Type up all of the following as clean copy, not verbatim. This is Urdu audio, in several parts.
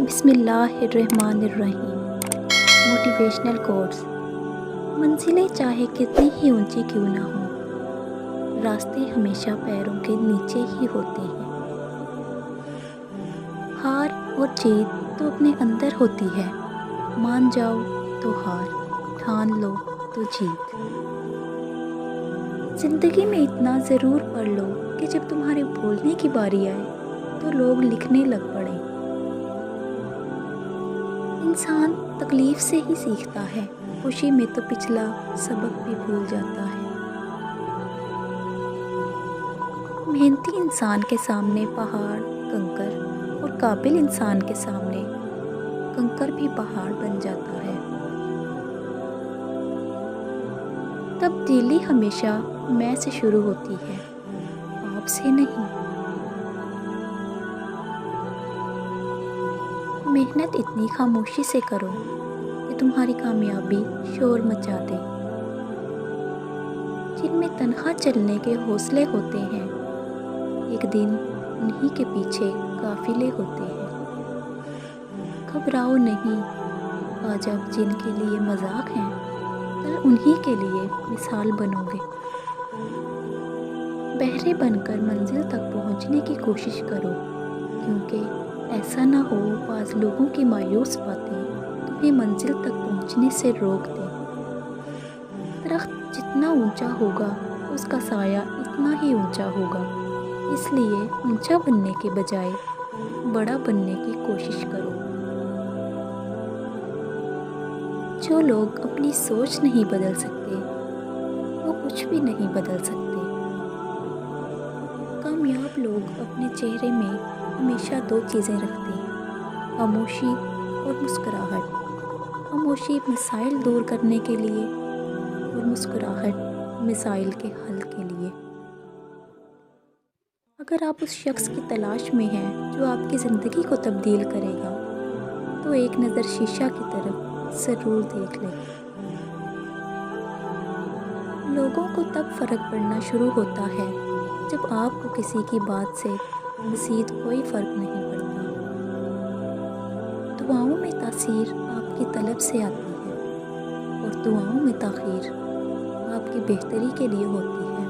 بسم اللہ الرحمن الرحیم۔ Motivational quotes. منزلیں چاہے کتنی ہی اونچی کیوں نہ ہوں، راستے ہمیشہ پیروں کے نیچے ہی ہوتے ہیں۔ ہار اور جیت تو اپنے اندر ہوتی ہے، مان جاؤ تو ہار، ٹھان لو تو جیت۔ زندگی میں اتنا ضرور پڑھ لو کہ جب تمہارے بولنے کی باری آئے تو لوگ لکھنے لگ پڑیں۔ انسان تکلیف سے ہی سیکھتا ہے، خوشی میں تو پچھلا سبق بھی بھول جاتا ہے۔ محنتی انسان کے سامنے پہاڑ کنکر، اور قابل انسان کے سامنے کنکر بھی پہاڑ بن جاتا ہے۔ تبدیلی ہمیشہ میں سے شروع ہوتی ہے، آپ سے نہیں۔ محنت اتنی خاموشی سے کرو کہ تمہاری کامیابی شور مچا دے۔ جن میں تنہا چلنے کے حوصلے ہوتے ہیں، ایک دن انہی کے پیچھے قافلے ہوتے ہیں۔ گھبراؤ نہیں، آج آپ جن کے لیے مذاق ہیں، کل انہی کے لیے مثال بنو گے۔ بہرے بن کر منزل تک پہنچنے کی کوشش کرو، کیونکہ ایسا نہ ہو بعض لوگوں کی مایوس باتیں تمہیں منزل تک پہنچنے سے روک دیں۔ درخت جتنا اونچا ہوگا اس کا سایہ اتنا ہی اونچا ہوگا، اس لیے اونچا بننے کے بجائے بڑا بننے کی کوشش کرو۔ جو لوگ اپنی سوچ نہیں بدل سکتے وہ کچھ بھی نہیں بدل سکتے۔ کامیاب لوگ اپنے چہرے میں ہمیشہ دو چیزیں رکھتے ہیں، خاموشی اور مسکراہٹ۔ خاموشی مسائل دور کرنے کے لیے اور مسکراہٹ مسائل کے حل کے لیے۔ اگر آپ اس شخص کی تلاش میں ہیں جو آپ کی زندگی کو تبدیل کرے گا، تو ایک نظر شیشہ کی طرف ضرور دیکھ لیں۔ لوگوں کو تب فرق پڑنا شروع ہوتا ہے جب آپ کو کسی کی بات سے مزید کوئی فرق نہیں پڑتا۔ دعاؤں میں تاثیر آپ کی طلب سے آتی ہے، اور دعاؤں میں تاخیر آپ کی بہتری کے لیے ہوتی ہے۔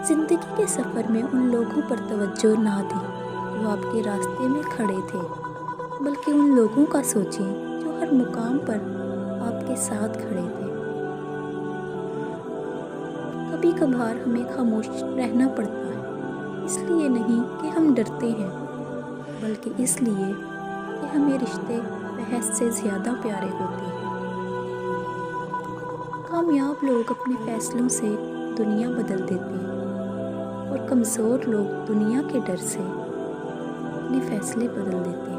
زندگی کے سفر میں ان لوگوں پر توجہ نہ دیں جو آپ کے راستے میں کھڑے تھے، بلکہ ان لوگوں کا سوچیں جو ہر مقام پر آپ کے ساتھ کھڑے تھے۔ کبھی کبھار ہمیں خاموش رہنا پڑتا ہے، اس لیے نہیں کہ ہم ڈرتے ہیں، بلکہ اس لیے کہ ہمیں رشتے بحث سے زیادہ پیارے ہوتے ہیں۔ کامیاب لوگ اپنے فیصلوں سے دنیا بدل دیتے ہیں، اور کمزور لوگ دنیا کے ڈر سے اپنے فیصلے بدل دیتے ہیں۔